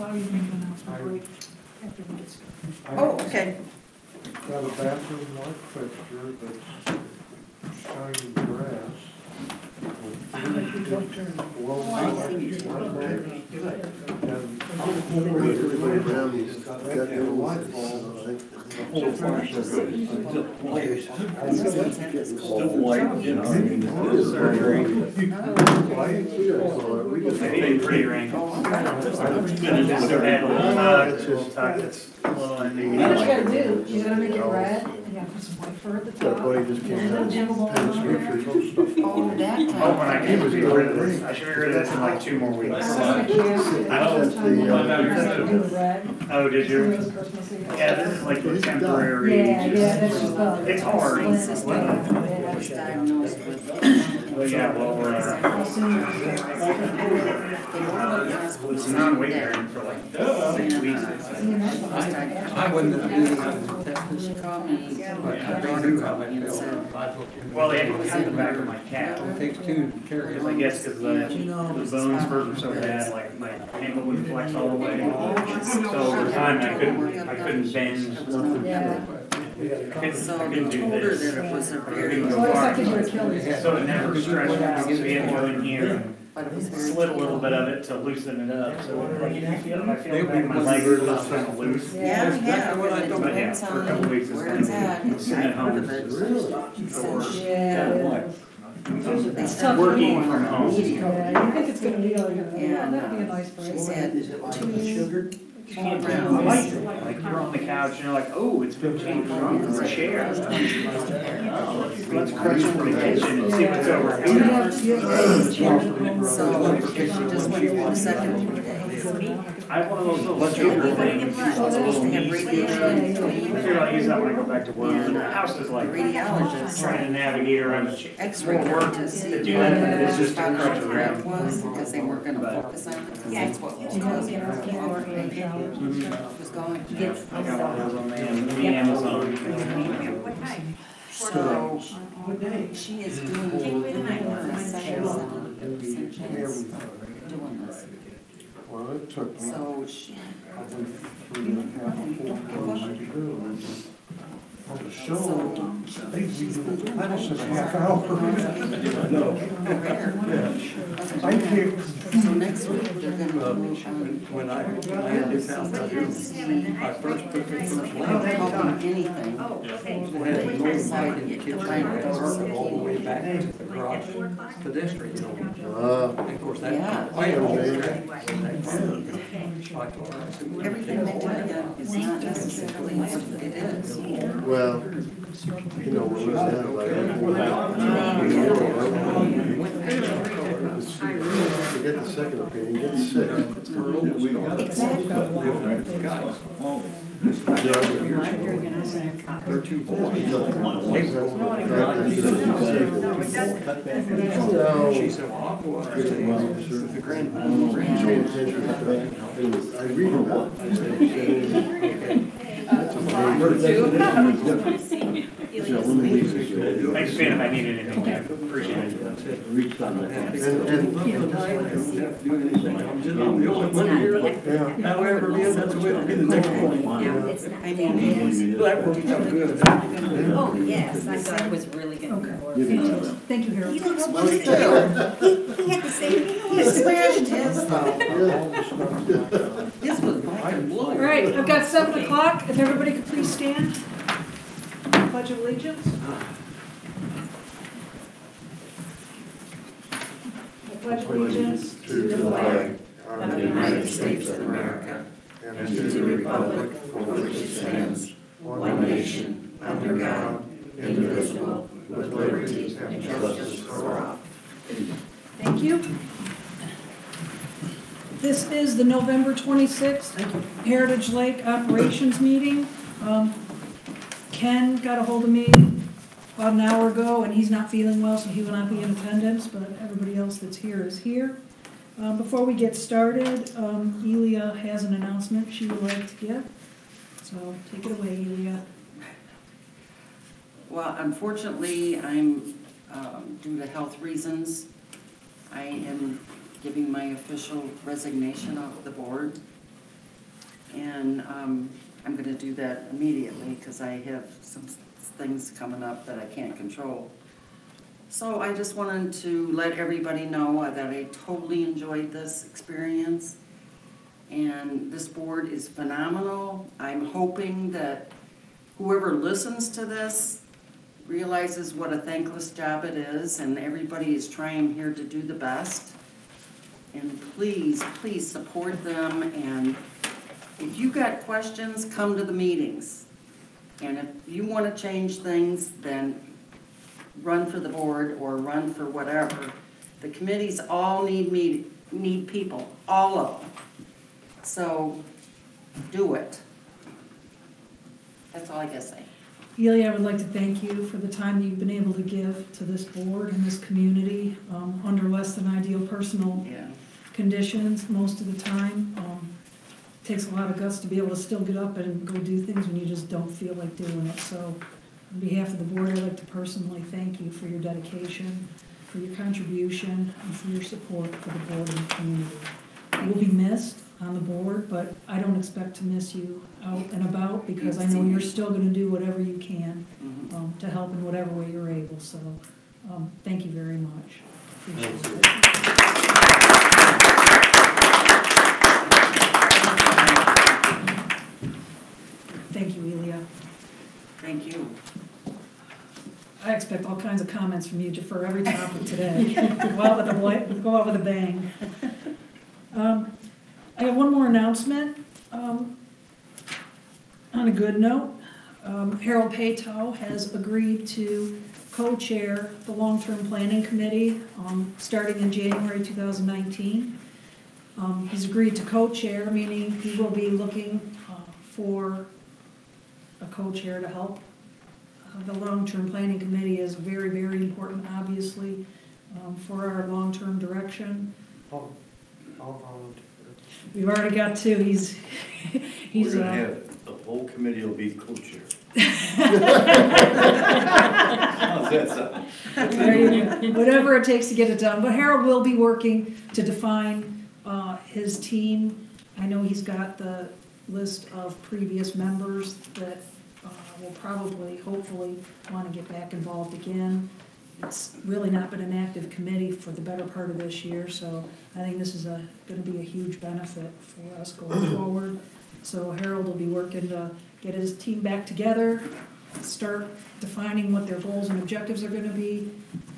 allow you to make an announcement break after we get started. Oh, okay. Got a bathroom light fixture that's shining grass. Pretty rain. You know what you gotta do? You gotta make it red, and you gotta put some white fur at the top. Buddy just came And down. then jam them all over. Oh, that Oh, time. when I came to get rid of this, I should get rid of this in like 2 more weeks. I Oh, did you? Yeah, this is like the temporary. Yeah, that's just the. It's hard. Was diagnosed with. But yeah, well, it's non-weight bearing for like 6 weeks. I wouldn't have been. She called me, my daughter called me and said, Well, they had to cut the back of my calf. It takes two to carry Because I guess because the bone spurs were so bad, like my ankle wouldn't flex all the way. So over time, I couldn't bend. I couldn't do told her this. that it was a I very, couldn't go So it's far. like your Achilles. So it never stretched out, so you had to go in here and but it was very. slit a little bit of it to loosen it up. So like if you feel, if I feel like my leg is kind of loose. Yeah, yeah, but it But yeah, depends for a couple on weeks, where it's it's at. gonna be sitting at home. She said she Yeah. they It's stopped tough Working going from on home. meeting. Yeah, you think it's gonna be like, Yeah, that'd be a nice She break. said, You can't tell the light. Like you're on the couch and you're like, oh, it's been changed from a chair. Let's crunch into the kitchen and see what's over here. so she just went through the second 3 days. I have one of those little shoulder things. They have radiation. I figure I'll use that when I go back to work. The house is The like radiologist, trying to navigate around the X-ray work to see to do that, but it's just to found out crunch what around. it was because they weren't gonna focus on it because that's what was causing her was going. I got one of those on the Amazon. So she is doing doing this. Well, it took me So she. probably 3.5 to 4 months to do. On the show, they leave the house in a half hour. I can't. So next week, they're gonna move on. When I had this house out here, I first took it from the land. Helping anything. So I had to go inside in the kitchen, I had to work all the way back to the garage pedestrian. And of course, that. Yeah. I had all the Everything they tell you is not necessarily what it is. Well, you know, when we was down to get the second opinion, get sick. They're two boys. She said, well, I'll go up there and the I read about Thanks, Stan, if I need anything, I appreciate it. However, yeah, that's the way it'll be the next one. I mean, That worked out good. Oh, yes, I thought it was really good. Okay. Thank you, Harold. He looks good. He had the same he thing. smashed his though. His was black and blue. All right, I've got 7 o'clock. If everybody could please stand. Pledge of allegiance. I pledge allegiance to the flag Of the United States of America and and to the republic for which it stands, one nation, under God, indivisible, with liberty and justice for all. Thank you. This is the November 26th Heritage Lake Operations Meeting. Ken got a hold of me about an hour ago, and he's not feeling well, so he will not be in attendance, but everybody else that's here is here. Before we get started, Elia has an announcement she would like to give. So take it away, Elia. Well, unfortunately, I'm, due to health reasons, I am giving my official resignation off the board. And I'm gonna do that immediately because I have some things coming up that I can't control. So I just wanted to let everybody know that I totally enjoyed this experience. And this board is phenomenal. I'm hoping that whoever listens to this realizes what a thankless job it is, and everybody is trying here to do the best. And please, please support them, and if you got questions, come to the meetings. And if you want to change things, then run for the board or run for whatever. The committees all need people, all of them. So do it. That's all I gotta say. Elia, I would like to thank you for the time that you've been able to give to this board and this community under less than ideal personal conditions most of the time. It takes a lot of guts to be able to still get up and go do things when you just don't feel like doing it. So on behalf of the board, I'd like to personally thank you for your dedication, for your contribution, and for your support for the board and the community. You will be missed on the board, but I don't expect to miss you out and about because I know you're still going to do whatever you can to help in whatever way you're able. So thank you very much. Appreciate it. Thank you, Elia. Thank you. I expect all kinds of comments from you for every topic today. Go out with a bang. I have one more announcement. On a good note, Harold Paytow has agreed to co-chair the Long-Term Planning Committee starting in January 2019. He's agreed to co-chair, meaning he will be looking for a co-chair to help. The Long-Term Planning Committee is very, very important, obviously, for our long-term direction. I'll volunteer. We've already got two. He's We're gonna have, the whole committee will be co-chair. How's that sound? Whatever it takes to get it done. But Harold will be working to define his team. I know he's got the list of previous members that will probably, hopefully, want to get back involved again. It's really not been an active committee for the better part of this year, so I think this is going to be a huge benefit for us going forward. So Harold will be working to get his team back together, start defining what their goals and objectives are going to be,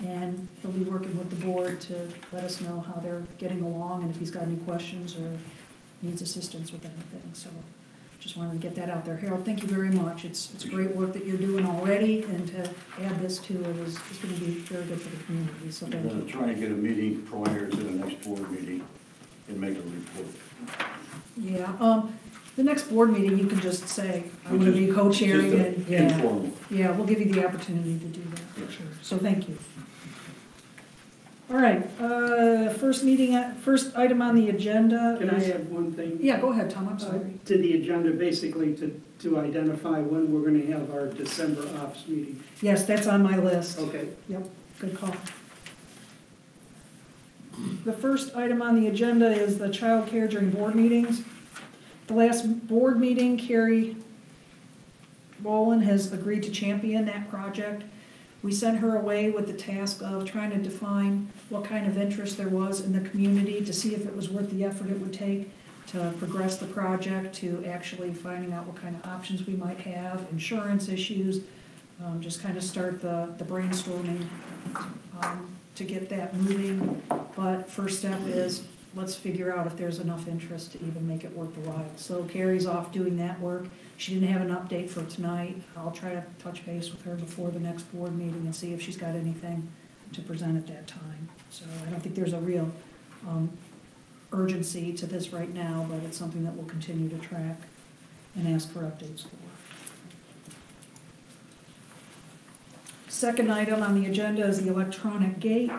and he'll be working with the board to let us know how they're getting along and if he's got any questions or needs assistance with anything. So just wanted to get that out there. Harold, thank you very much. It's great work that you're doing already, and to add this to it is going to be very good for the community, so thank I'm going you. to try and get a meeting prior to the next board meeting and make a report. Yeah, the next board meeting, you can just say, I'm going to be co-chairing it. Informal. Yeah, we'll give you the opportunity to do that, for sure. So thank you. All right, first item on the agenda. Can I add one thing? Yeah, go ahead, Tom, I'm sorry. To the agenda, basically to identify when we're going to have our December ops meeting. Yes, that's on my list. Okay. Yep, good call. The first item on the agenda is the child care during board meetings. The last board meeting, Carrie Bolin has agreed to champion that project. We sent her away with the task of trying to define what kind of interest there was in the community to see if it was worth the effort it would take to progress the project, to actually finding out what kind of options we might have, insurance issues, just kind of start the brainstorming to get that moving. But first step is, let's figure out if there's enough interest to even make it worth the while. So Carrie's off doing that work. She didn't have an update for tonight. I'll try to touch base with her before the next board meeting and see if she's got anything to present at that time. So I don't think there's a real urgency to this right now, but it's something that we'll continue to track and ask for updates for. Second item on the agenda is the electronic gate.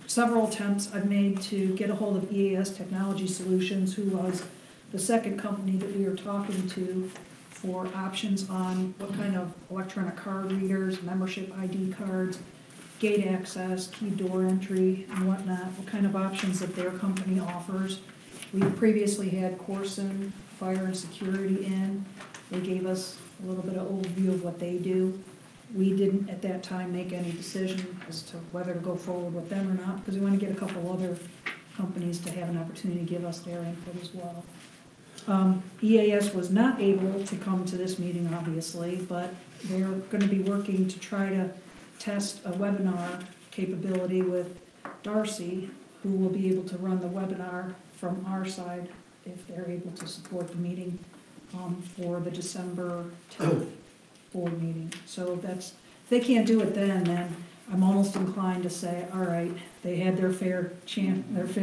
Several attempts I've made to get a hold of EAS Technology Solutions, who was the second company that we were talking to for options on what kind of electronic card readers, membership ID cards, gate access, key door entry, and whatnot, what kind of options that their company offers. We previously had Corson Fire and Security in. They gave us a little bit of overview of what they do. We didn't at that time make any decision as to whether to go forward with them or not, because we want to get a couple other companies to have an opportunity to give us their input as well. EAS was not able to come to this meeting, obviously, but they're going to be working to try to test a webinar capability with Darcy, who will be able to run the webinar from our side if they're able to support the meeting for the December 10th board meeting. So that's, if they can't do it then I'm almost inclined to say, all right, they had their fair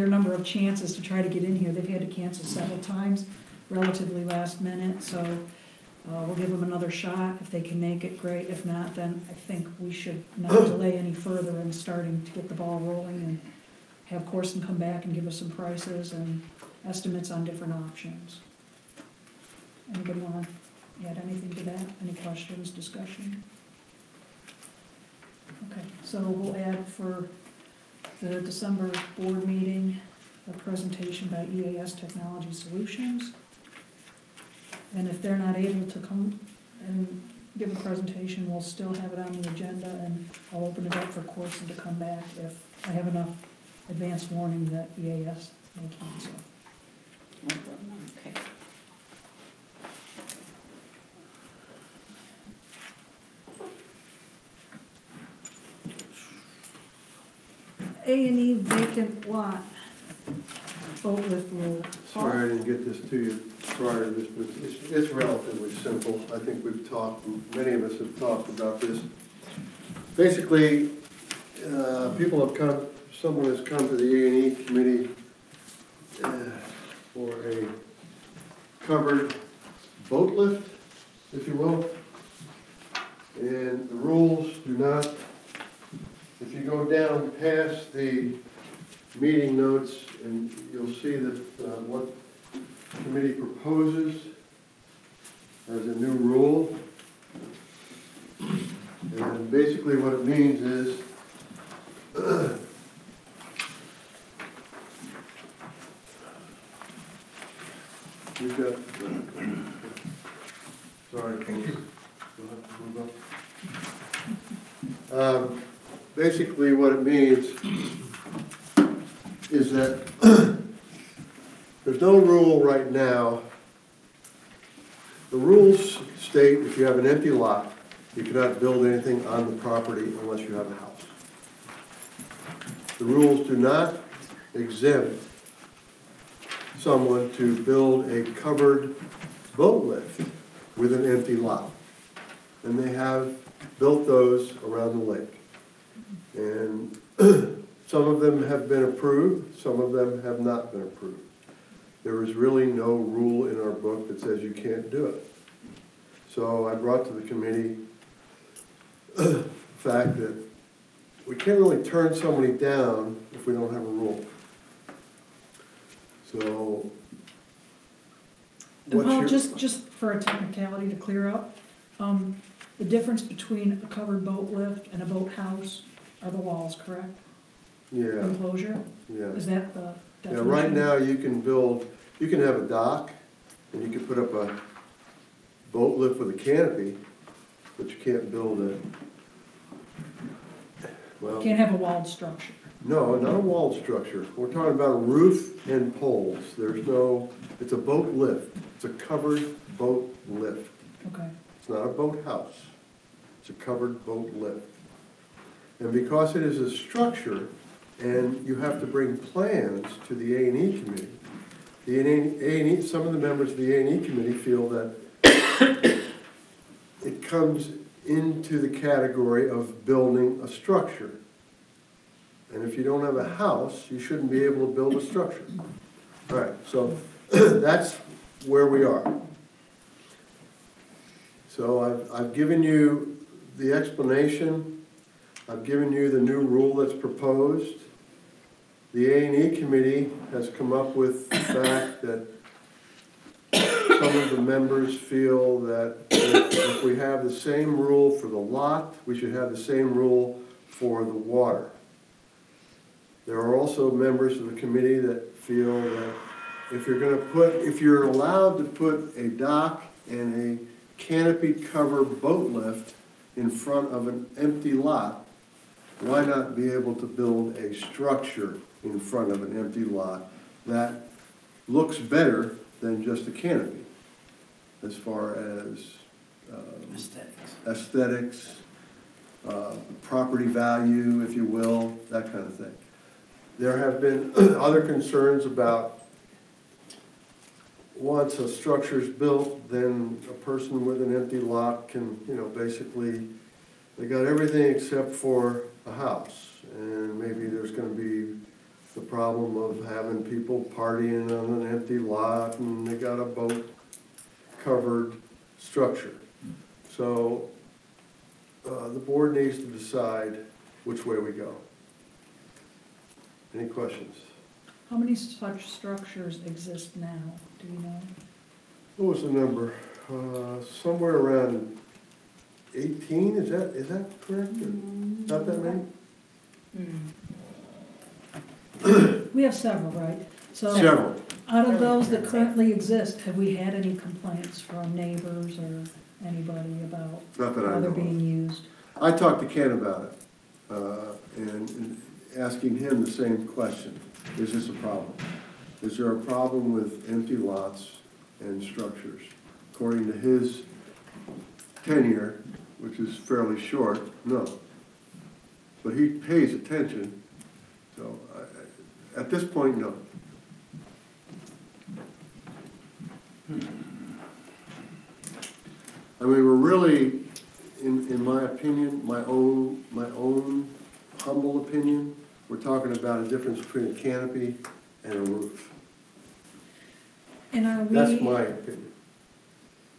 number of chances to try to get in here. They've had to cancel several times, relatively last minute, so we'll give them another shot. If they can make it, great. If not, then I think we should not delay any further in starting to get the ball rolling and have Corson come back and give us some prices and estimates on different options. Anybody want to add anything to that? Any questions, discussion? Okay, so we'll add for the December board meeting, a presentation by EAS Technology Solutions. And if they're not able to come and give a presentation, we'll still have it on the agenda, and I'll open it up for Corson to come back if I have enough advance warning that EAS may cancel. Okay. A&E vacant lot, boat lift rule. Sorry I didn't get this to you prior to this, but it's relatively simple. I think we've talked, many of us have talked about this. Basically, people have come, someone has come to the A&E committee for a covered boat lift, if you will. And the rules do not, if you go down past the meeting notes, and you'll see that what the committee proposes as a new rule. And basically what it means is we've got, sorry, you'll have to move up. Basically what it means is that there's no rule right now. The rules state if you have an empty lot, you cannot build anything on the property unless you have a house. The rules do not exempt someone to build a covered boat lift with an empty lot. And they have built those around the lake. And some of them have been approved, some of them have not been approved. There is really no rule in our book that says you can't do it. So I brought to the committee the fact that we can't really turn somebody down if we don't have a rule. So, Well, just for a technicality to clear up, the difference between a covered boat lift and a boathouse are the walls, correct? yeah, Enclosure? yeah. Is that the Yeah, definition? right now you can build, you can have a dock and you can put up a boat lift with a canopy, but you can't build a, well, Can't have a walled structure. no, not a walled structure. We're talking about a roof and poles. There's no, it's a boat lift. It's a covered boat lift. Okay. It's not a boathouse. It's a covered boat lift. And because it is a structure, and you have to bring plans to the A&E committee, the A&E, some of the members of the A&E committee feel that it comes into the category of building a structure. And if you don't have a house, you shouldn't be able to build a structure. All right, so that's where we are. So I've given you the explanation. I've given you the new rule that's proposed. The A&E committee has come up with the fact that some of the members feel that if we have the same rule for the lot, we should have the same rule for the water. There are also members of the committee that feel that if you're allowed to put a dock and a canopy cover boat lift in front of an empty lot, why not be able to build a structure in front of an empty lot that looks better than just a canopy, as far as aesthetics, property value, if you will, that kind of thing. There have been other concerns about once a structure's built, then a person with an empty lot can, basically, they got everything except for a house. And maybe there's gonna be the problem of having people partying on an empty lot and they got a boat covered structure. So, the board needs to decide which way we go. Any questions? How many such structures exist now, do you know? What was the number? Somewhere around 18, is that correct? Or not that many? We have several, right? So Several. out of those that currently exist, have we had any complaints from neighbors or anybody about Not that I how know they're of. being used? I talked to Ken about it, and asking him the same question. Is this a problem? Is there a problem with empty lots and structures? According to his tenure, which is fairly short, no. But he pays attention, so at this point, no. I mean, we're really, in my opinion, my own humble opinion, we're talking about a difference between a canopy and a roof. And are That's we, my opinion.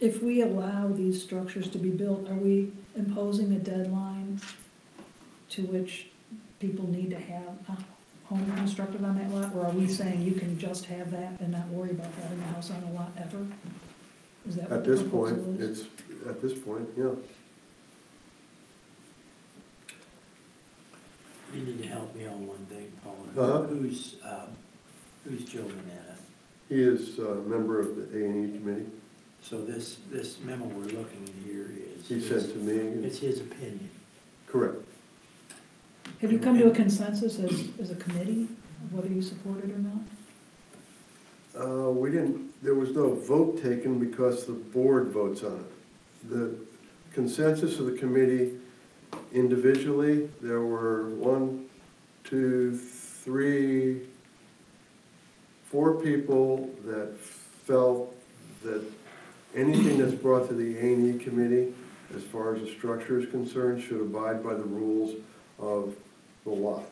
if we allow these structures to be built, are we imposing a deadline to which people need to have a home constructed on that lot? Or are we saying you can just have that and not worry about having a house on a lot ever? Is that what At the this point, proposal is? at this point, yeah. You need to help me on one thing, Uh-huh. Paula. Who's Joe Manetta? He is a member of the A&E committee. So this memo we're looking at here is. He sent to me, It's his opinion. correct. Have you come to a consensus as a committee of whether you support it or not? We didn't, there was no vote taken because the board votes on it. The consensus of the committee individually, there were 4 people that felt that anything that's brought to the A&E committee, as far as the structure is concerned, should abide by the rules of the lot.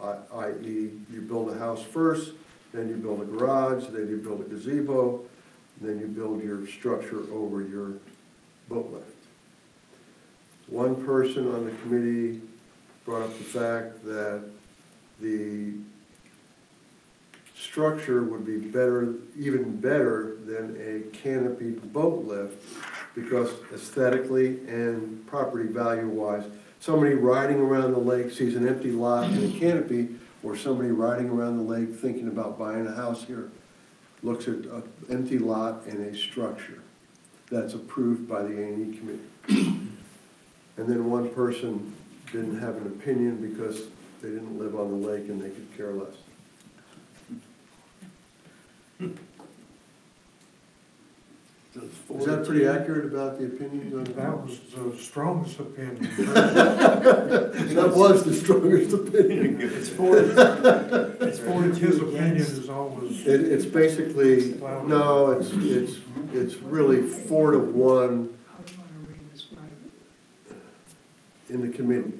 I.e., you build a house first, then you build a garage, then you build a gazebo, then you build your structure over your boat lift. One person on the committee brought up the fact that the structure would be better, even better than a canopied boat lift, because aesthetically and property value-wise, somebody riding around the lake sees an empty lot and a canopy, or somebody riding around the lake thinking about buying a house here, looks at an empty lot and a structure that's approved by the A&E committee. And then one person didn't have an opinion because they didn't live on the lake and they could care less. Is that pretty accurate about the opinions on That that? was the strongest opinion. That was the strongest opinion. It's 4-2 His opinion against. is always, It's basically, no, it's really 4 to 1 in the committee.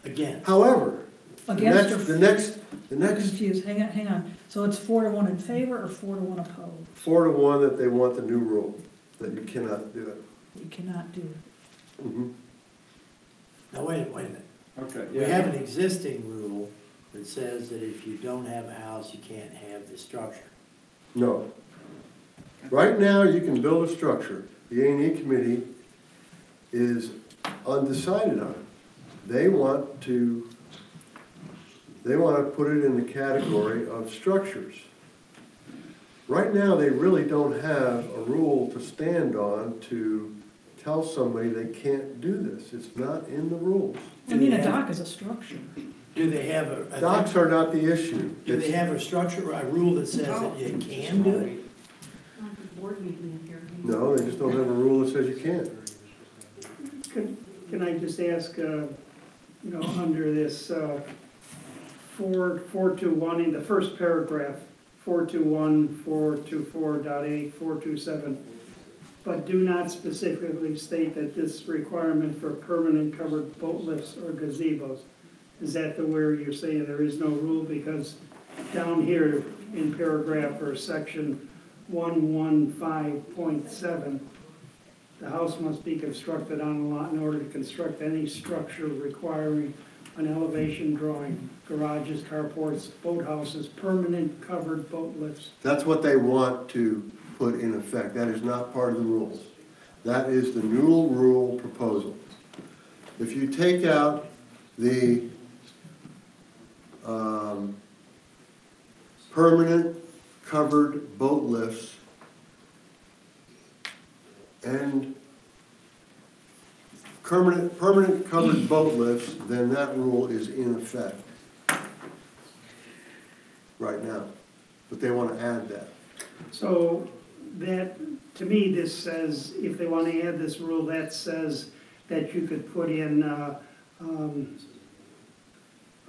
Again, However, Against or? the next, I'm confused, hang on. So it's 4 to 1 in favor or 4 to 1 opposed? 4 to 1 that they want the new rule, that you cannot do it. You cannot do it. Mhm. now wait a minute. Okay. We have an existing rule that says that if you don't have a house, you can't have the structure. No. Right now, you can build a structure. The A&E committee is undecided on it. They they want to put it in the category of structures. Right now, they really don't have a rule to stand on to tell somebody they can't do this. It's not in the rules. I mean, a dock is a structure. Do they have a? Docks are not the issue. Do they have a structure, a rule that says that you can do it? No, they just don't have a rule that says you can't. Can I just ask, under this 421, in the first paragraph, 421, 424.8, 427, but do not specifically state that this requirement for permanent covered boat lifts or gazebos. Is that where you're saying there is no rule? Because down here in paragraph or section 115.7, the house must be constructed on a lot in order to construct any structure requiring an elevation drawing, garages, carports, boathouses, permanent covered boat lifts. That's what they want to put in effect. That is not part of the rules. That is the new rule proposal. If you take out the permanent covered boat lifts and permanent covered boat lifts, then that rule is in effect right now. But they want to add that. So that, to me, this says, if they want to add this rule, that says that you could put in a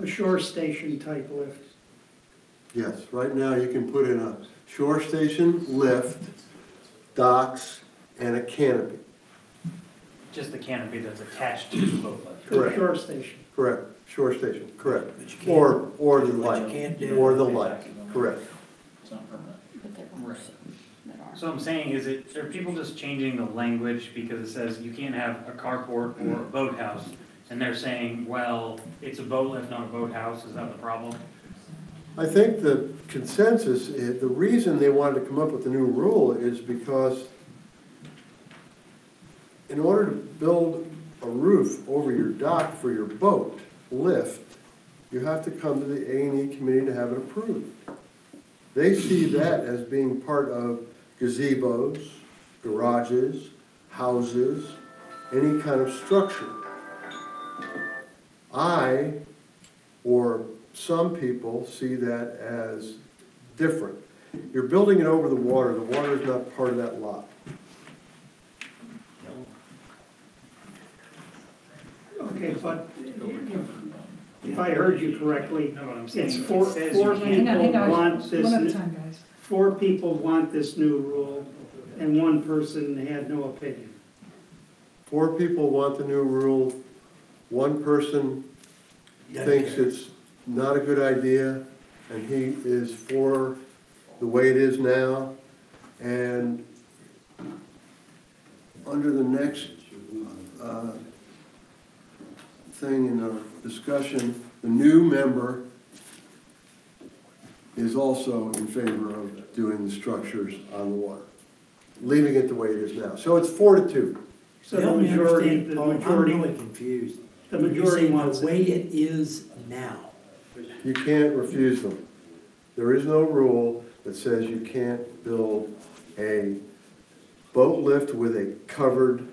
shore station type lift. Yes, right now you can put in a shore station lift, docks, and a canopy. Just the canopy that's attached to the boat lift. Correct. Shore station. Correct, shore station, correct. But you can't- Or the but you light, can't do or it. the light, correct. But there are some that are. So I'm saying, are people just changing the language because it says you can't have a carport or a boathouse? And they're saying, well, it's a boat lift, not a boathouse, is that the problem? I think the consensus, the reason they wanted to come up with the new rule is because in order to build a roof over your dock for your boat lift, you have to come to the A&E committee to have it approved. They see that as being part of gazebos, garages, houses, any kind of structure. Or some people see that as different. You're building it over the water is not part of that lot. Okay, but if I heard you correctly, No, what I'm saying, it's it four says you people can't. Hang on, want one at a this, time, guys. 4 people want this new rule, and 1 person had no opinion. 4 people want the new rule, 1 person thinks it's not a good idea, and he is for the way it is now. And under the next thing in our discussion, the new member is also in favor of doing the structures on the water, leaving it the way it is now. So it's 4-2. So the majority, I'm really confused. the You're majority saying wants the way it. it is now. You can't refuse them. There is no rule that says you can't build a boat lift with a covered,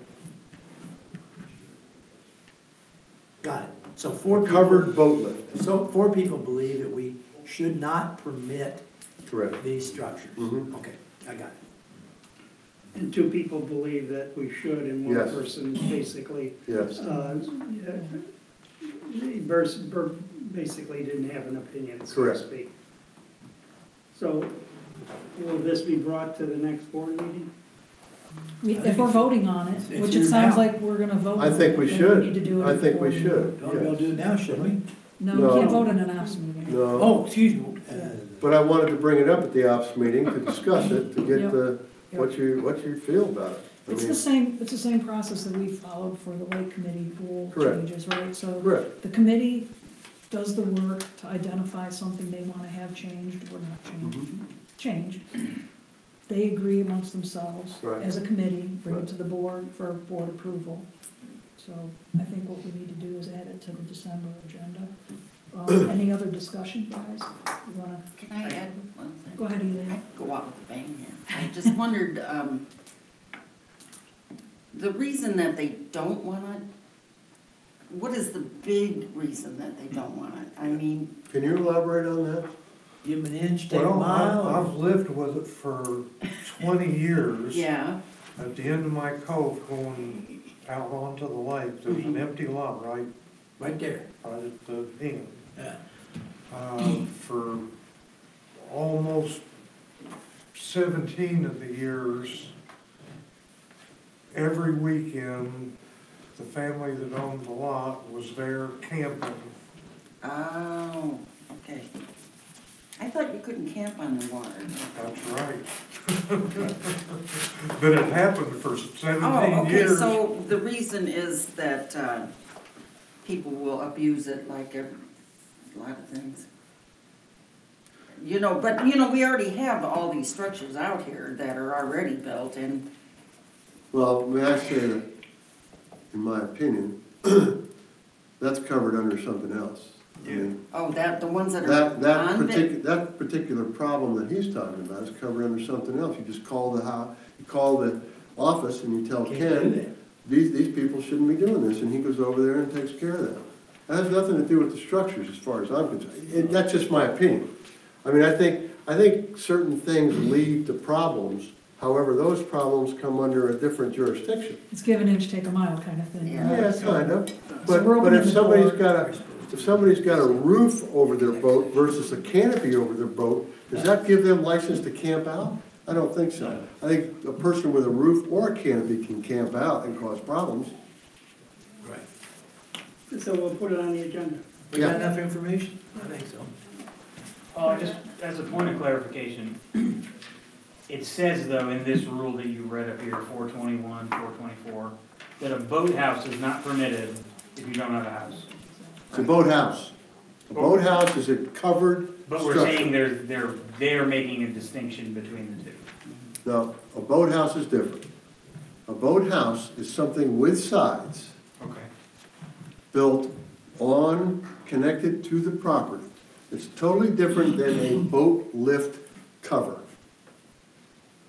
Got it. So 4 people. covered boat lift. So 4 people believe that we should not permit Correct. these structures. Mhm. Okay, I got it. And 2 people believe that we should, and 1 Yes. person basically, Yes. basically didn't have an opinion, so to Correct. speak. So will this be brought to the next board meeting? If we're voting on it, It's which it here sounds now. like we're gonna vote. I think we then should. need to do it I at think the we board should. meeting. Don't we go do it now, shouldn't we? No, No. we can't vote in an ops meeting. No, Oh, excuse me. but I wanted to bring it up at the ops meeting to discuss it, to get Yep. what you feel about it. I It's mean, the same process that we followed for the lake committee rule Correct. changes, right? So Correct. the committee does the work to identify something they wanna have changed or not changed. They agree amongst themselves Right. as a committee, bring it Right. to the board for board approval. So I think what we need to do is add it to the December agenda. Any other discussion, guys? You wanna, Can I add one thing? go ahead, Elaine. I go out with a bang here. I just wondered, the reason that they don't want it, what is the big reason that they don't want it? I mean, Can you elaborate on that? Give them an inch, take a Well, mile. I've lived with it for 20 years. yeah, At the end of my cove going out onto the lake, there's an empty lot right Right there. at the end. Yeah. For almost 17 of the years, every weekend, the family that owned the lot was there camping. oh, okay. I thought you couldn't camp on the water. That's right. But it happened for 17 Oh, okay, years. so the reason is that, people will abuse it like a lot of things. You know, but, you know, we already have all these structures out here that are already built and, Well, may I say that, in my opinion, that's covered under something else. I mean, oh, that, the ones that are on the. that particular problem that he's talking about is covered under something else. You just call you call the office and you tell Can't do Ken, that. these people shouldn't be doing this, and he goes over there and takes care of that. That has nothing to do with the structures, as far as I'm concerned. That's just my opinion. I mean, I think certain things lead to problems. However, those problems come under a different jurisdiction. It's give an inch, take a mile kind of thing. Yeah. Yeah, kind of. So we're But if opening the somebody's got a roof over their boat versus a canopy over their boat, does that give them license to camp out? I don't think so. I think a person with a roof or a canopy can camp out and cause problems. Right. So we'll put it on the agenda. We got Yeah. enough information? I think so. Just as a point of clarification, it says though in this rule that you read up here, 421, 424, that a boathouse is not permitted if you don't have a house. It's a boathouse. A boathouse is a covered But we're structure. saying they're making a distinction between the two. No, a boathouse is different. A boathouse is something with sides, Okay. built on, connected to the property. It's totally different than a boat lift cover.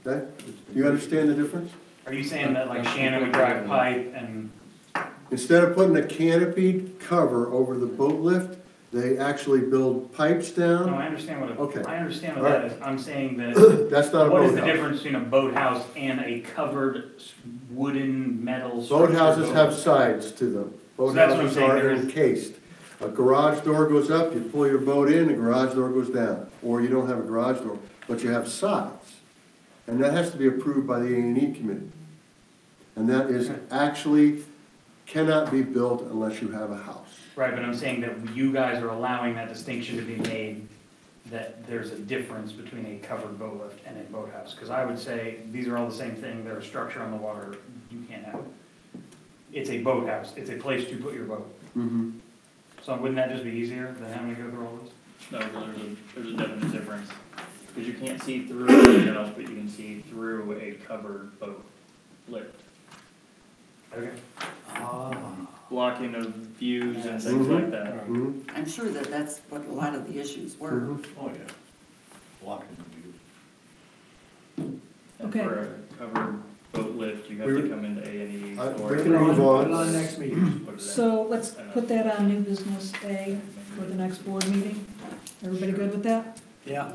Okay? Do you understand the difference? Are you saying that like Shannon would drive pipe and, Instead of putting a canopied cover over the boat lift, they actually build pipes no, down. I understand what, Okay. I understand what that is. I'm saying that, That's not a what is the boathouse. difference between a boathouse and a covered wooden metal structure? Boathouses have sides to them. So that's what I'm Boathouses saying, are there is- encased. A garage door goes up, you pull your boat in, the garage door goes down. Or you don't have a garage door, but you have sides. And that has to be approved by the A&E committee. And that is actually, cannot be built unless you have a house. Right, but I'm saying that you guys are allowing that distinction to be made, that there's a difference between a covered boat lift and a boathouse. Because I would say, these are all the same thing, they're a structure on the water, you can't have it. It's a boathouse, it's a place to put your boat. Mm-hmm. So wouldn't that just be easier than having to go through all this? No, there's a definite difference, because you can't see through anything else, but you can see through a covered boat lift. Okay. Ah. Blocking of views and things like that. Mm-hmm. I'm sure that that's what a lot of the issues were. Mhm. Oh, yeah. Blocking the views. Okay. For a covered boat lift, you have We- to come into A&E. I- or- we can move on. Put it on next meeting. Put it in. So let's put that on new business A for the next board meeting. Everybody good with that? Yeah.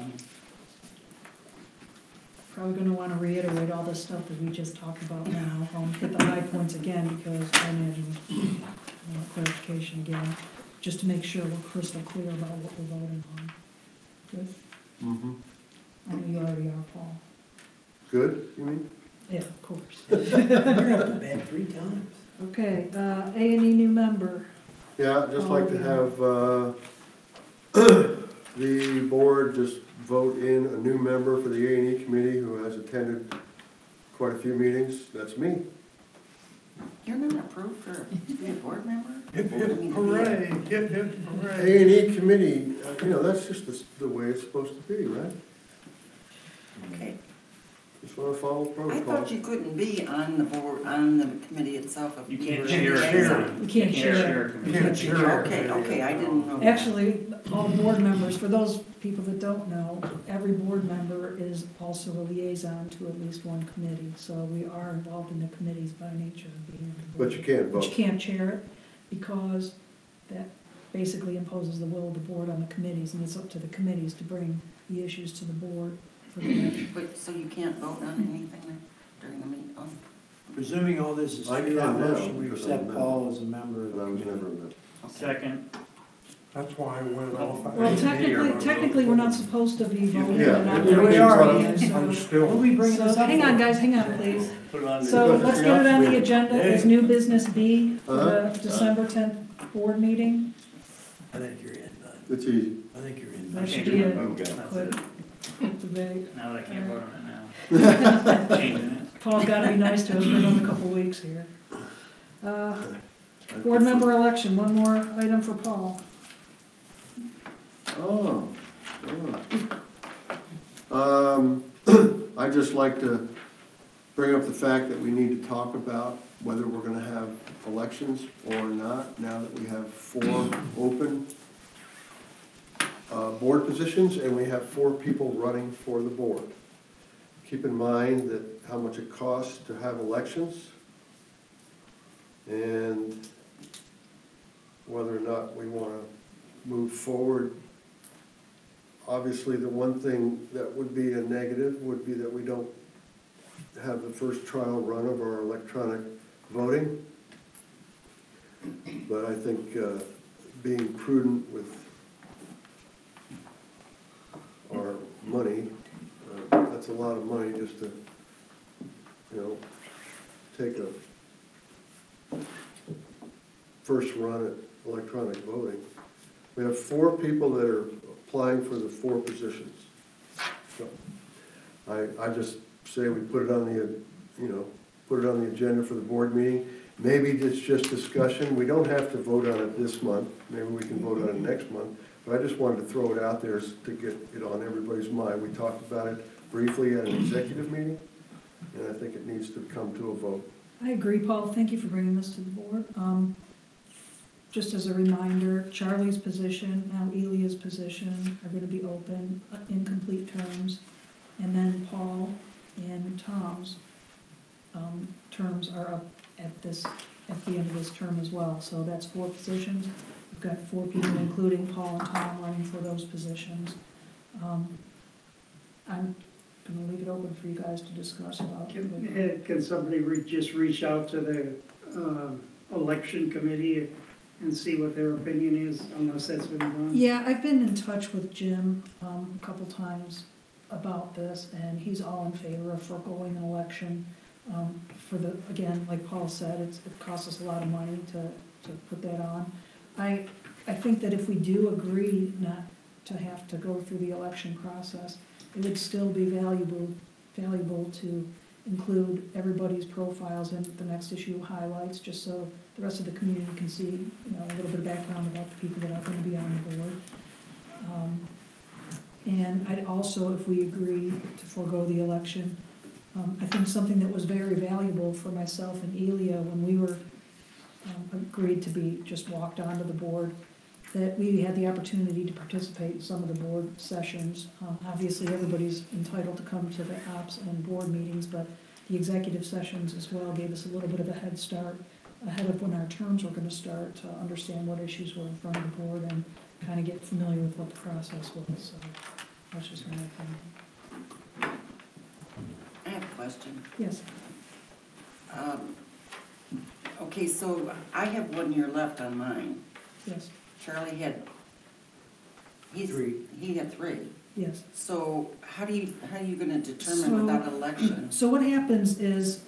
Probably gonna wanna reiterate all this stuff that we just talked about now. Hit the high points again because I imagine I want clarification again, just to make sure we're crystal clear about what we're voting on. Good? Mm-hmm. I know you already are, Paul. Good, you mean? Yeah, of course. You're up to bed 3 times. Okay, A&E new member. Yeah, I'd just like to have, the board just vote in a new member for the A&E committee who has attended quite a few meetings. That's me. You're not approved for to be a board member? Hip, I hip, mean, hooray, hip, hip, hooray. A&E committee, that's just the way it's supposed to be, right? Okay, Just wanna follow I protocol. thought you couldn't be on the board, on the committee itself if You you can't were share in it. liaison. You can't share it. a You committee. can't share it. Okay, I didn't know. that. Actually, all board members, for those people that don't know, every board member is also a liaison to at least one committee. So we are involved in the committees by nature of being on the board. But you can't But you vote. can't chair it because that basically imposes the will of the board on the committees, and it's up to the committees to bring the issues to the board for the action. But, so you can't vote on anything during the meeting? Oh, Presuming all this is I true, I can now, motion we because I'm a accept member. Paul as a member of But the I was committee. never a member. okay. Second, That's why I went off. Well, technically, we're not supposed to be voting Yeah. on Yeah, we operations are. meetings, I'm so. still. What are we bringing So, this up hang for? on, guys, hang on, please. Put it on So the, let's get it on the agenda Hey. as new business B for Uh-huh. the December 10th board meeting. I think you're in, bud. It's easy. I think you're in. That should change be my it. vote. Quick, That's it. quick debate. Now that I can't vote on it now. Changing it. Paul's gotta be nice to us for another couple weeks here. Board member election, one more item for Paul. Oh. I'd just like to bring up the fact that we need to talk about whether we're gonna have elections or not, now that we have 4 open board positions, and we have 4 people running for the board. Keep in mind that how much it costs to have elections, and whether or not we wanna move forward. Obviously, the one thing that would be a negative would be that we don't have the first trial run of our electronic voting. But I think being prudent with our money, that's a lot of money just to, take a first run at electronic voting. We have 4 people that are applying for the 4 positions. So I just say we put it on the agenda for the board meeting. Maybe it's just discussion. We don't have to vote on it this month. Maybe we can vote on it next month. But I just wanted to throw it out there to get it on everybody's mind. We talked about it briefly at an executive meeting, and I think it needs to come to a vote. I agree, Paul, thank you for bringing this to the board. Just as a reminder, Charlie's position, now Elia's position are gonna be open, incomplete terms. And then Paul and Tom's terms are up at the end of this term as well. So that's 4 positions. We've got 4 people, including Paul and Tom, running for those positions. I'm gonna leave it open for you guys to discuss about. Can somebody just reach out to the election committee and see what their opinion is, unless that's been done? Yeah, I've been in touch with Jim a couple times about this, and he's all in favor of foregoing an election. Again, like Paul said, it costs us a lot of money to put that on. I think that if we do agree not to have to go through the election process, it would still be valuable to include everybody's profiles in the next issue highlights, just so the rest of the community can see, a little bit of background about the people that are going to be on the board. And I'd also, if we agree to forego the election, I think something that was very valuable for myself and Elia when we were agreed to be just walked onto the board, that we had the opportunity to participate in some of the board sessions. Obviously, everybody's entitled to come to the ops and board meetings, but the executive sessions as well gave us a little bit of a head start ahead of when our terms were going to start, to understand what issues were in front of the board and kind of get familiar with what the process was. So that's just my opinion. I have a question. Yes. Okay, so I have 1 year left on mine. Yes. Charlie had, 3. he had 3. Yes. So how are you gonna So- determine without an election? So what happens is,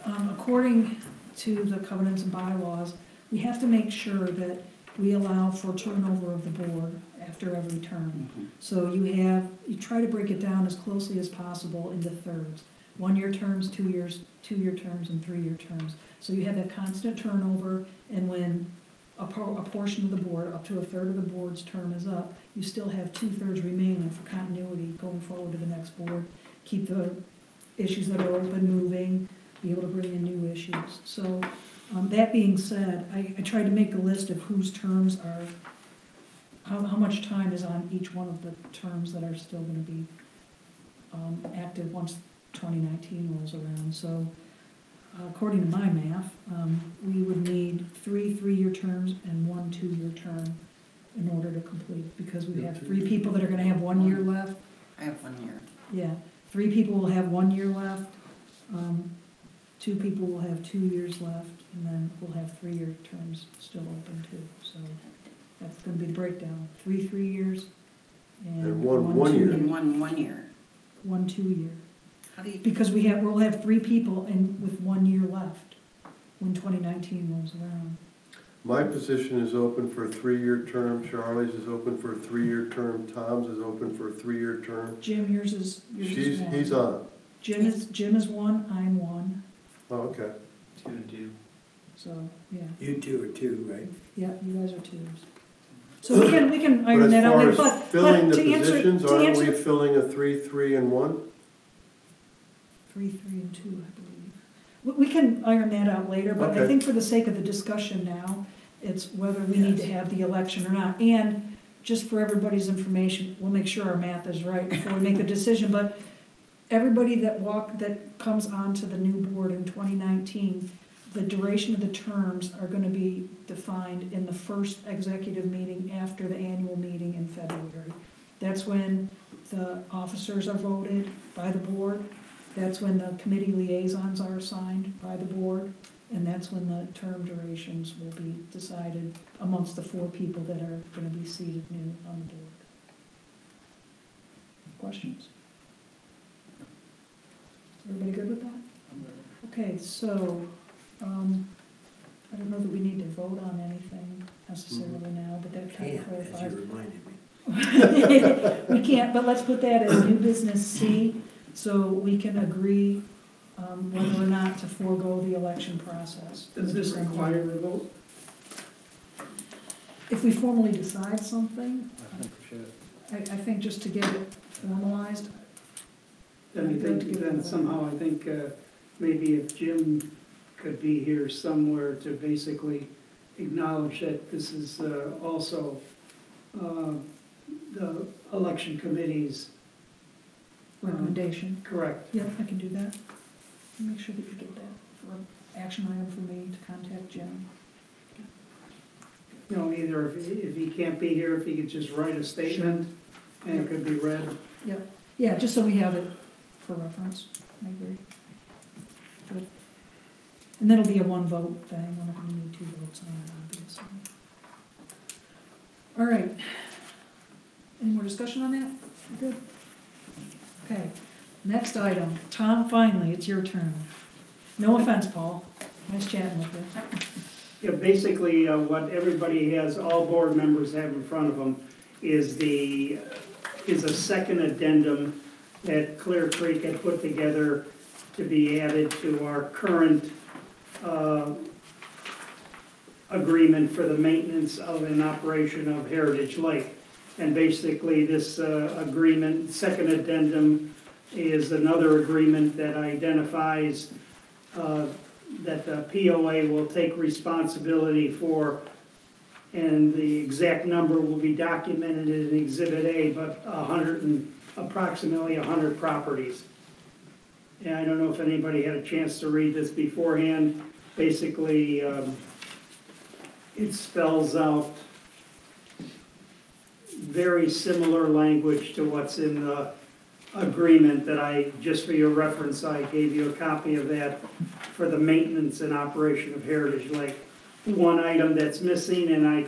according to the covenants and bylaws, we have to make sure that we allow for turnover of the board after every term. So you try to break it down as closely as possible into thirds. 1-year terms, 2-year terms, and 3-year terms. So you have that constant turnover, and when a portion of the board, up to a third of the board's term is up, you still have 2/3 remaining for continuity going forward to the next board. Keep the issues that are open, moving, be able to bring in new issues. So, that being said, I tried to make a list of whose terms are, how much time is on each one of the terms that are still gonna be active once 2019 rolls around. So, according to my math, we would need 3 3-year terms and 1 2-year term in order to complete, because we have 3 people that are gonna have 1 year left. I have 1 year. Yeah, 3 people will have 1 year left, 2 people will have 2 years left, and then we'll have 3-year terms still open too. So that's gonna be the breakdown, 3 3 years and And one 1 2 year. In 1 year. 1 2 year. How do you, Because we'll have 3 people and with 1 year left when 2019 rolls around. My position is open for a 3-year term, Charlie's is open for a 3-year term, Tom's is open for a 3-year term. Jim, yours is 1. He's on. Jim is 1, I'm 1, Oh, okay. 2 and 2. so, yeah, You 2 are 2, right? yeah, you guys are 2s. So we can But iron as that out far later, as but filling the to answer, positions, to aren't we answer. filling a 3 3 and 1? 3 3 and 2, I believe. We can iron that out later, but I Okay. think for the sake of the discussion now, it's whether we need to have the election or not. And just for everybody's information, we'll make sure our math is right before we make the decision, but everybody that comes onto the new board in 2019, the duration of the terms are gonna be defined in the first executive meeting after the annual meeting in February. That's when the officers are voted by the board, that's when the committee liaisons are assigned by the board, and that's when the term durations will be decided amongst the 4 people that are gonna be seated new on the board. Questions? Everybody good with that? Okay, so, I don't know that we need to vote on anything necessarily now, but that kind of Can't, as clarifies. you reminded me. We can't, but let's put that as new business C, so we can agree whether or not to forego the election process. Does this require a vote? If we formally decide something, I think we should. I think just to get it formalized, Then somehow I think maybe if Jim could be here somewhere to basically acknowledge that this is also the election committee's. recommendation. Correct. Yeah, I can do that. Make sure that you get that for an action item for me to contact Jim. You know, either if he can't be here, if he could just write a statement and it could be read. Yeah, just so we have it for reference. I agree. Good. And that'll be a 1 vote thing. We're not gonna need 2 votes on it, obviously. All right. Any more discussion on that? Good. Okay, next item. Tom, finally, it's your turn. No offense, Paul. Nice chatting with you. Yeah, basically, what everybody has, all board members have in front of them is a second addendum that Clear Creek had put together to be added to our current agreement for the maintenance of an operation of Heritage Lake. And basically, this agreement, second addendum, is another agreement that identifies that the POA will take responsibility for, and the exact number will be documented in Exhibit A, but approximately 100 properties. And I don't know if anybody had a chance to read this beforehand. Basically, it spells out very similar language to what's in the agreement that I, just for your reference, I gave you a copy of that for the maintenance and operation of Heritage Lake. One item that's missing, and I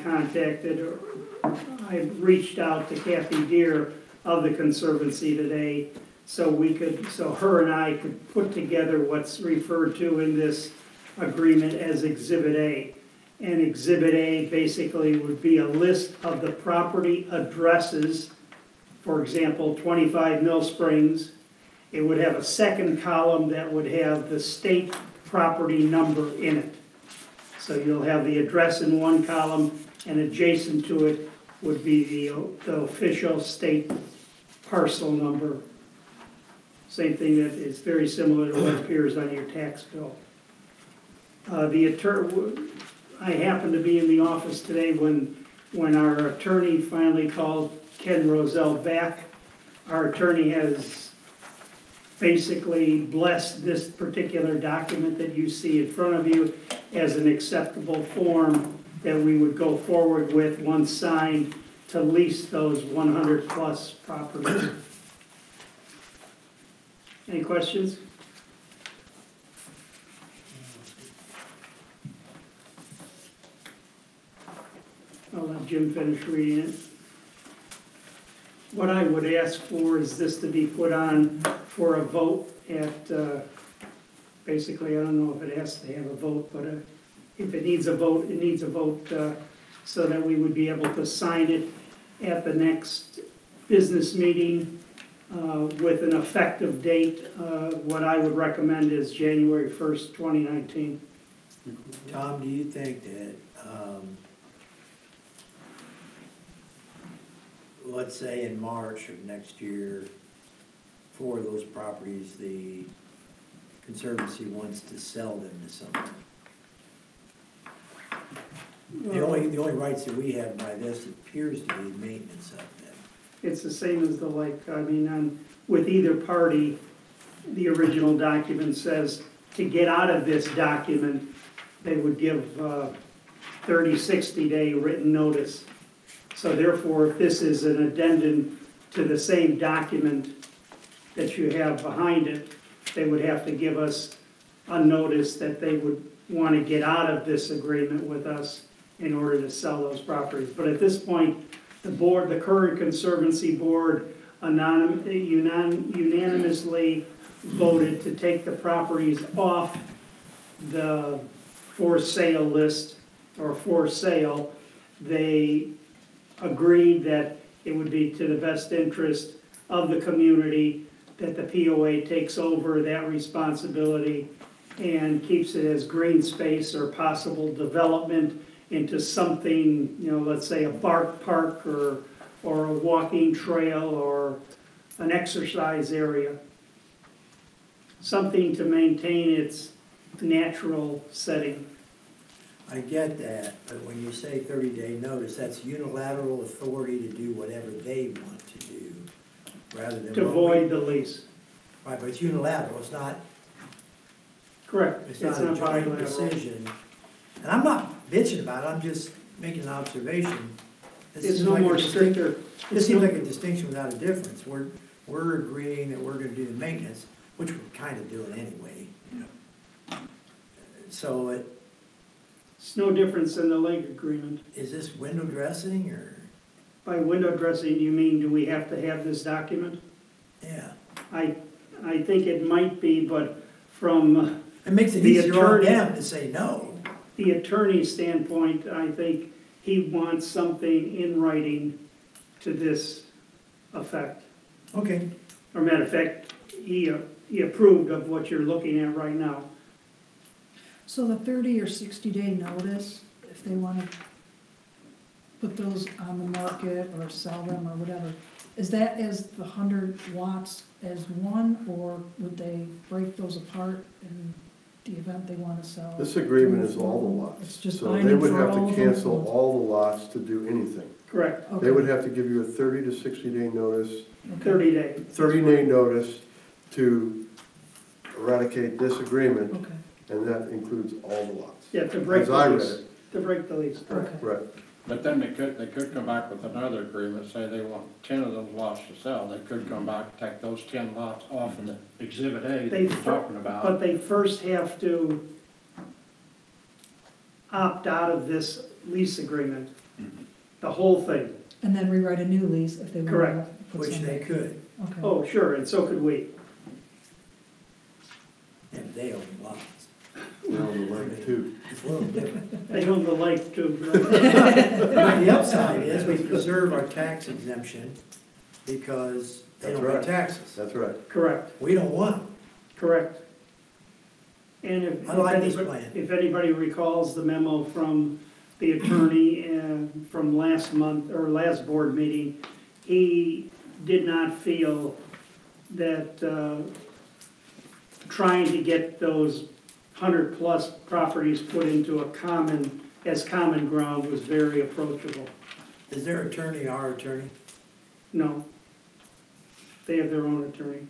reached out to Kathy Deere of the Conservancy today, so her and I could put together what's referred to in this agreement as Exhibit A. And Exhibit A basically would be a list of the property addresses. For example, 25 Mill Springs. It would have a second column that would have the state property number in it. So you'll have the address in one column, and adjacent to it would be the official state parcel number. Same thing that is very similar to what appears on your tax bill. I happened to be in the office today when our attorney finally called Ken Rozell back. Our attorney has basically blessed this particular document that you see in front of you as an acceptable form that we would go forward with once signed to lease those 100-plus properties. Any questions? I'll let Jim finish reading it. What I would ask for is this to be put on for a vote at, basically, I don't know if it has to have a vote, but if it needs a vote, it needs a vote so that we would be able to sign it at the next business meeting with an effective date. What I would recommend is January 1st, 2019. Tom, do you think that, let's say in March of next year, for those properties, the Conservancy wants to sell them to someone? The only rights that we have by this appears to be maintenance of them. It's the same as with either party, the original document says to get out of this document, they would give 30, 60-day written notice. So therefore, if this is an addendum to the same document that you have behind it, they would have to give us a notice that they would want to get out of this agreement with us in order to sell those properties. But at this point, the board, the current Conservancy Board unanimously voted to take the properties off the for sale list or for sale. They agreed that it would be to the best interest of the community that the POA takes over that responsibility and keeps it as green space or possible development into something, let's say a bark park or a walking trail or an exercise area. Something to maintain its natural setting. I get that, but when you say 30-day notice, that's unilateral authority to do whatever they want to do, rather than. To void the lease. Right, but it's unilateral, it's not. Correct. It's not a joint bilateral decision. And I'm not bitching about it, I'm just making an observation. This It's seems no like a more distinct- stricter. This seems like a distinction without a difference. We're agreeing that we're gonna do the maintenance, which we're kind of doing anyway. So It's no difference in the lake agreement. is this window dressing or, By window dressing, you mean, do we have to have this document? yeah. I think it might be, but from It makes it The easier on attorney- them to say no. the attorney's standpoint, I think he wants something in writing to this effect. Okay. Or matter of fact, he approved of what you're looking at right now. So the 30 or 60-day notice, if they want to put those on the market or sell them or whatever, is that as the 100 lots as one, or would they break those apart in the event they want to sell? This agreement is all the lots. It's just So they binding would for have all to of cancel them? all the lots to do anything. Correct, Okay. They would have to give you a 30 to 60-day notice, Okay. 30-day. 30-day notice to eradicate this agreement, Okay, and that includes all the lots. Yeah, to break As I the read lease. it. To break the lease, correct. okay. Right. But then they could come back with another agreement, say they want 10 of those lots to sell. They could come back, take those 10 lots off in the Exhibit A that They you're fir- talking about. But they first have to opt out of this lease agreement, the whole thing. And then rewrite a new lease if they want to. Correct. put Which some- they could, Okay. Oh, sure, and so could we. and they own lots. We're on the lake too. It's a little different. They own the lake too. But the upside is we preserve our tax exemption because they That's don't pay right. taxes. That's right. Correct, We don't want them. correct. And if I like this anybody- plan. if anybody recalls the memo from the attorney from last month, or last board meeting, he did not feel that trying to get those 100-plus properties put into a common ground was very approachable. Is their attorney our attorney? No. They have their own attorney.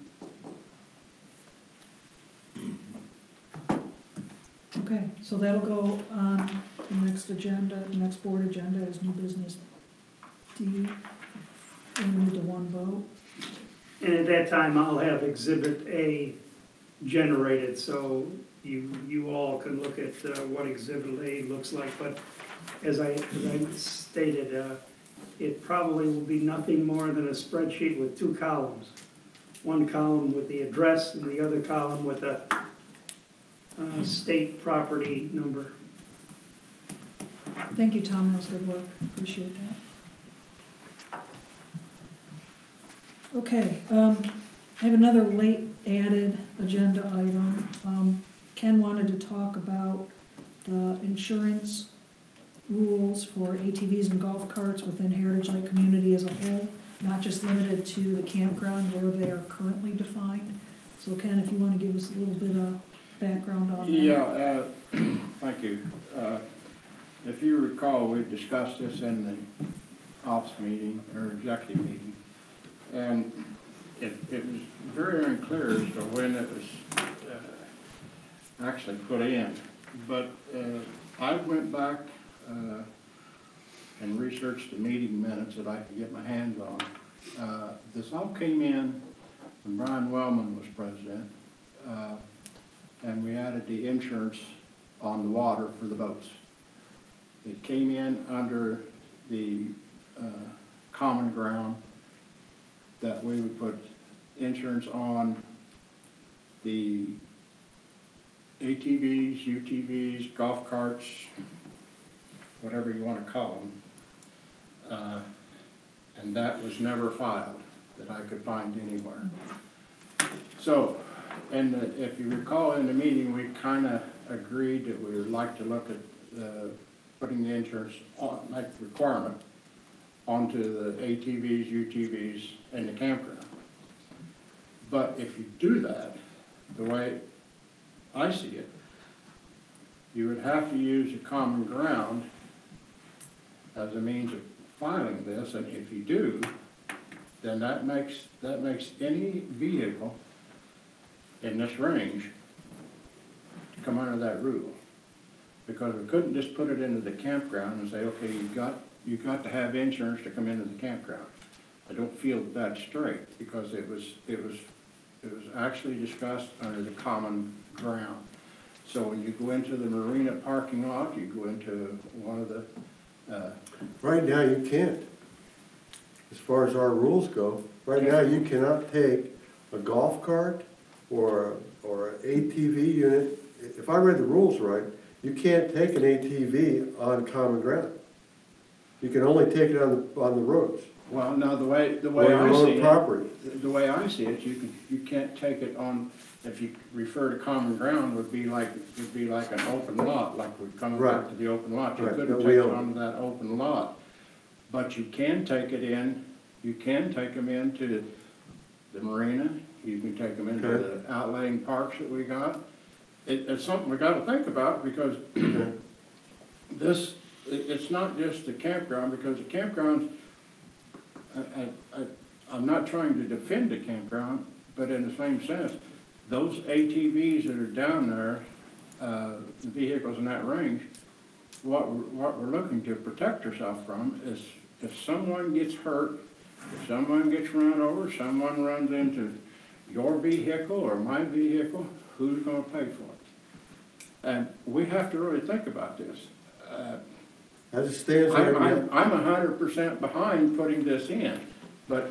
Okay, so that'll go on the next agenda, the next board agenda is new business D. And we need to one vote. And at that time, I'll have Exhibit A generated, so you all can look at what Exhibit A looks like. But as I stated, it probably will be nothing more than a spreadsheet with two columns. One column with the address and the other column with the state property number. Thank you, Tom, that was good work, appreciate that. Okay, I have another late added agenda item. Ken wanted to talk about the insurance rules for ATVs and golf carts within Heritage Lake community as a whole, not just limited to the campground where they are currently defined. So Ken, if you want to give us a little bit of background on that. Yeah, thank you. If you recall, we discussed this in the ops meeting or executive meeting, and it was very unclear as to when it was actually put in. But I went back and researched the meeting minutes that I could get my hands on. This all came in when Brian Wellman was president, and we added the insurance on the water for the boats. It came in under the common ground that we would put insurance on the ATVs, UTVs, golf carts, whatever you want to call them. And that was never filed that I could find anywhere. So, and if you recall in the meeting, we kind of agreed that we would like to look at putting the insurance on, like requirement, onto the ATVs, UTVs, and the campground. But if you do that, the way I see it, you would have to use a common ground as a means of filing this, and if you do, then that makes any vehicle in this range to come under that rule. Because we couldn't just put it into the campground and say, okay, you've got to have insurance to come into the campground. I don't feel that's straight, because it was actually discussed under the common ground. So when you go into the marina parking lot, you go into one of the Right now, you can't. As far as our rules go, right now, you cannot take a golf cart or an ATV unit. If I read the rules right, you can't take an ATV on common ground. You can only take it on the roads. well, no, the way Or your I own see property. it, the way I see it, you can't take it on. If you refer to common ground, would be like an open lot, like we're coming back Right. to the open lot. You Right, couldn't that take we it own. onto that open lot. But you can take it in, you can take them into the marina, you can take them into Okay. the outlying parks that we got. It's something we gotta think about, because it's not just the campground, because the campgrounds, I'm not trying to defend the campground, but in the same sense, those ATVs that are down there, the vehicles in that range, what we're looking to protect ourselves from is if someone gets hurt, if someone gets run over, someone runs into your vehicle or my vehicle, who's gonna pay for it? And we have to really think about this. As it stands right now. I'm 100% behind putting this in, but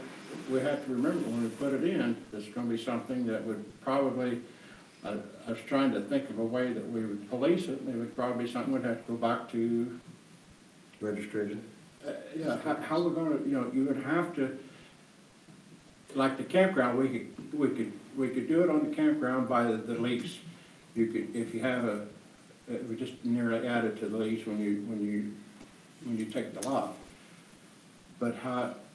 we have to remember when we put it in, it's gonna be something that would probably, I was trying to think of a way that we would police it, and it would probably be something we'd have to go back to. Registration. Yeah, how we're gonna, you would have to, like the campground, we could do it on the campground by the lease. You could, if you have we just nearly add it to the lease when you take the lot. But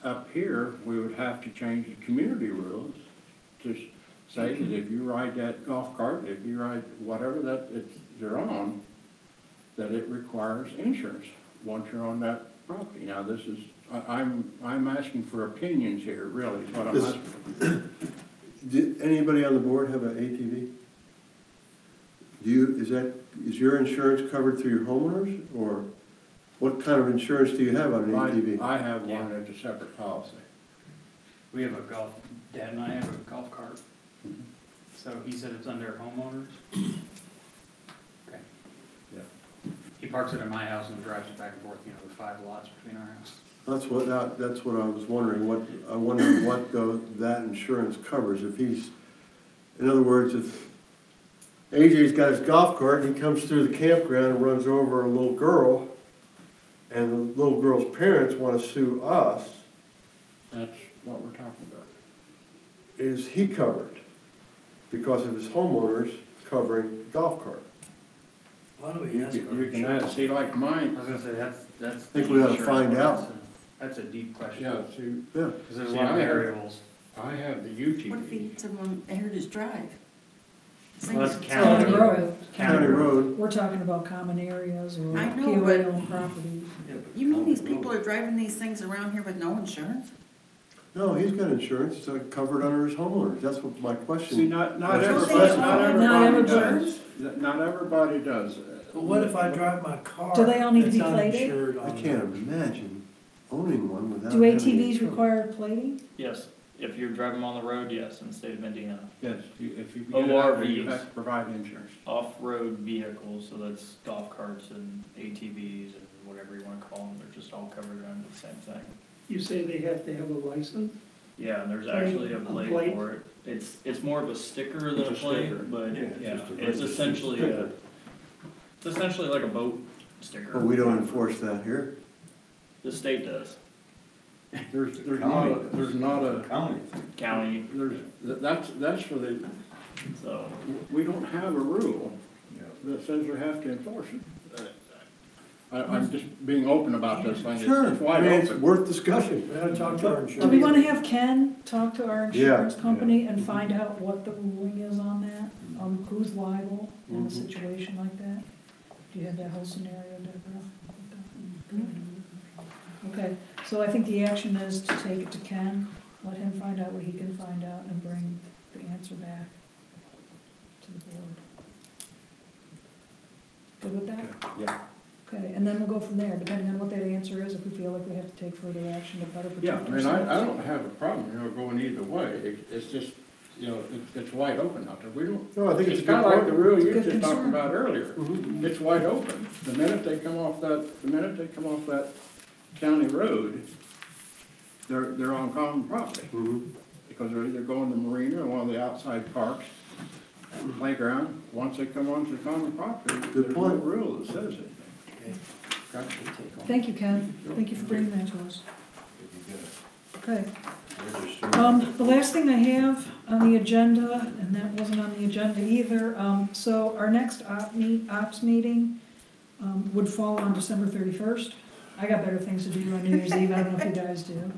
up here, we would have to change the community rules to say that if you ride that golf cart, if you ride whatever you're on, that it requires insurance once you're on that property. Now, this is, I'm asking for opinions here, really, is what I'm Is- asking. Did anybody on the board have an ATV? Is your insurance covered through your homeowners, or what kind of insurance do you have on an ATV? I have one, it's a separate policy. We have Dad and I have a golf cart. So he said it's under homeowners? Okay. Yeah. He parks it at my house and drives it back and forth, the 5 lots between our house. That's what I was wondering, I wondered what that insurance covers, if he's, in other words, if AJ's got his golf cart and he comes through the campground and runs over a little girl, and the little girl's parents want to sue us, That's what we're talking about. is he covered? Because of his homeowners covering the golf cart. Why do we ask our You can add, see, like mine, I was gonna say, that's. I think we ought to find out. That's a deep question. yeah, see, Yeah. Because there's a See, lot of I have- variables. I have the What if he UTV. hits him on Heritage Drive? Well, that's County county road. County road, We're talking about common areas or I know, POA but- owned properties. You mean these people are driving these things around here with no insurance? no, he's got insurance, it's covered under his homeowners, that's what my See, question. not That's everybody, not not everybody everybody. does. Not everybody does. But what if I drive my car? Do they all need to be that's plated? uninsured I on can't imagine owning one without. Do having ATVs insurance. require plating? Yes, if you drive them on the road, yes, in the state of Indiana. Yes, if you ORVs. get out there, you have to provide insurance. Off-road vehicles, so that's golf carts and ATVs and whatever you wanna call them, they're just all covered under the same thing. You say they have to have a license? Yeah, and there's Plate- actually a a plate plate? for it. It's more of a sticker than a It's a plate, sticker. but Yeah, yeah, it's just a it's registered essentially sticker. it's essentially like a boat sticker. But we don't enforce that here. The state does, There's not a, county, that's for the, so. we don't have a rule that says we have to enforce it. I'm just being open about this thing. Sure, It's I wide mean, it's open. worth discussion. We gotta talk to our insurance. Do we want to have Ken talk to our insurance Yeah. company and find out what the ruling is on that? Who's liable in a Mhm. situation like that? Do you have that whole scenario, Deborah? Okay, so I think the action is to take it to Ken, let him find out what he can find out and bring the answer back to the board. Good with that? Yeah, Okay, and then we'll go from there, depending on what that answer is, if we feel like we have to take further action to better yeah, protect I mean, I ourselves. don't have a problem, going either way. It's just, it's wide open out there. We don't, No, I think it's it's kind of like the rule you Good just talked concern. about earlier. Mhm. It's wide open. The minute they come off that county road, they're on common property. Mhm. Because they're either going to the marina or one of the outside parks, playground. Once they come onto the common property, Good there's no point. rule that says it. Okay. Thank you, Ken, thank you for bringing that to us. Okay, the last thing I have on the agenda, and that wasn't on the agenda either, so our next ops meeting, would fall on December 31st. I got better things to do on New Year's Eve, I don't know if you guys do.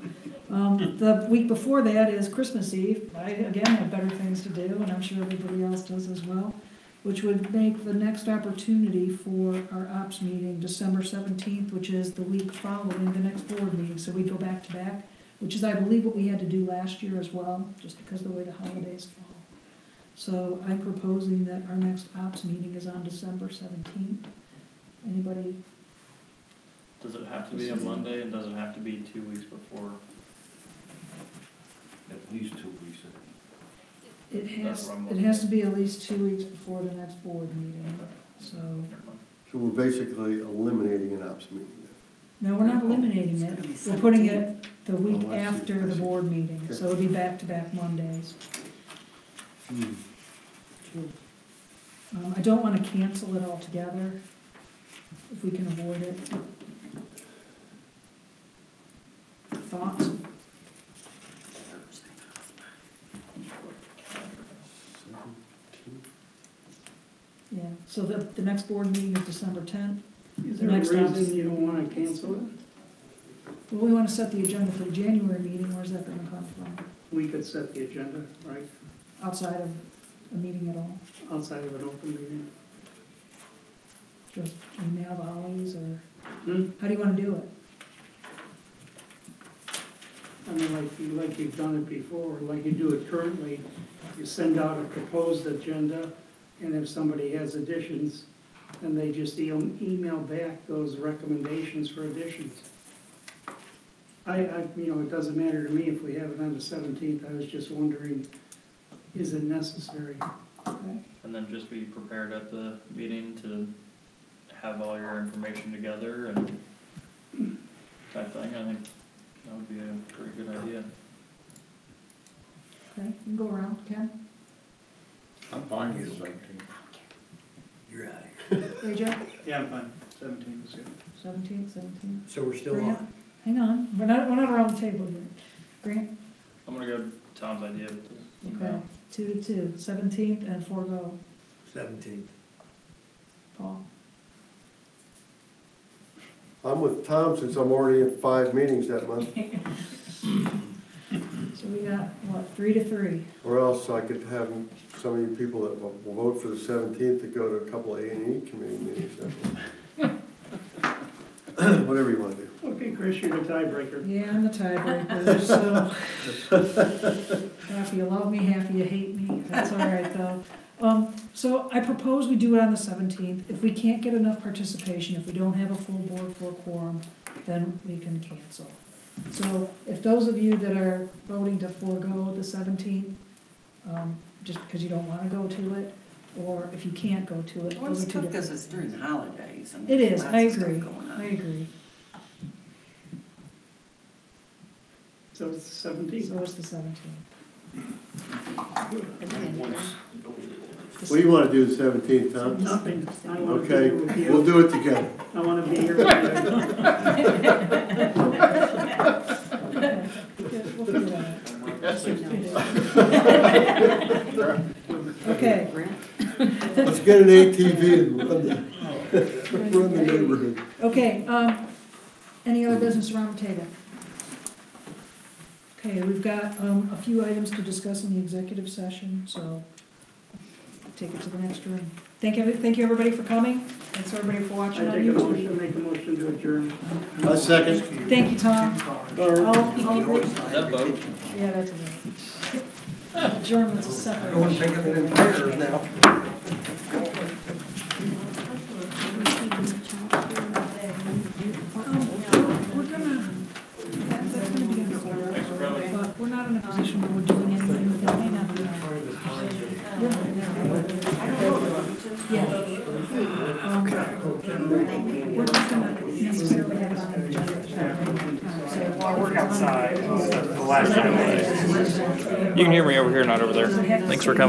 The week before that is Christmas Eve, I again have better things to do, and I'm sure everybody else does as well, which would make the next opportunity for our ops meeting December 17th, which is the week following the next board meeting, so we go back to back, which is, I believe, what we had to do last year as well, just because of the way the holidays fall. So I'm proposing that our next ops meeting is on December 17th. Anybody? Does it have to be a Monday, and does it have to be 2 weeks before? At least 2 weeks. It has to be at least 2 weeks before the next board meeting, so. So we're basically eliminating an ops meeting. No, we're not eliminating it, we're putting it the week Oh, I see, after I the see. board meeting, Okay. so it'll be back-to-back Mondays. I don't want to cancel it altogether, if we can avoid it. Thoughts? Yeah, so the next board meeting is December 10th. Is there a Next ops. reason you don't wanna cancel it? Well, we want to set the agenda for the January meeting, where's that gonna come from? We could set the agenda, right? outside of a meeting at all? outside of an open meeting. Just email the Hollies, or Hmm? how do you wanna do it? I mean, like you've done it before, like you do it currently, you send out a proposed agenda, and if somebody has additions, then they just email back those recommendations for additions. It doesn't matter to me if we have it on the 17th, I was just wondering, is it necessary? Okay. And then just be prepared at the meeting to have all your information together and type thing. I think that would be a pretty good idea. Okay, you can go around, Ken, I'm fine with 17. You're out of here. AJ, Yeah, I'm fine, 17 is good. 17. So we're still Grant? on. Hang on, we're not around the table yet. Grant? I'm gonna go Tom's idea with the Okay, email. 2 to 2, 17th and forego. 17. Paul? I'm with Tom since I'm already in 5 meetings that month, So we got, what, 3 to 3? or else I could have some of you people that will vote for the 17th to go to a couple of A&E committee meetings that month. Whatever you want to do. Okay, Chris, you're the tiebreaker. Yeah, I'm the tiebreaker, so half of you love me, half of you hate me, that's all right though. So I propose we do it on the 17th. If we can't get enough participation, if we don't have a full board for a quorum, then we can cancel. So if those of you that are voting to forego the 17th, just because you don't want to go to it, or if you can't go to it, Well, those it's are two tough different. because it's during holidays and It there's is, lots I of stuff agree, going on. I agree. So it's the 17th. So it's the 17th. What do you want to do the 17th, Tom? Nothing. I want to be Okay, here with we'll you. do it together. I want to be here with We'll figure that out. Okay. Let's get an ATV and run the neighborhood. Okay, any other business around the table? Okay, we've got a few items to discuss in the executive session, so take it to the next room. Thank you, everybody for coming. Thanks everybody for watching on I YouTube. make a motion to adjourn. A second. Thank you, Tom. I'll agree. That vote. Yeah, that's a vote. Adjournment's a separate. Everyone thinking it in pairs now. We're gonna, that's gonna be in order, but we're not in a position where we're doing anything that may not be. Yeah. We're not gonna necessarily have it on the agenda. I'll work outside, the last time. You can hear me over here, not over there. Thanks for coming.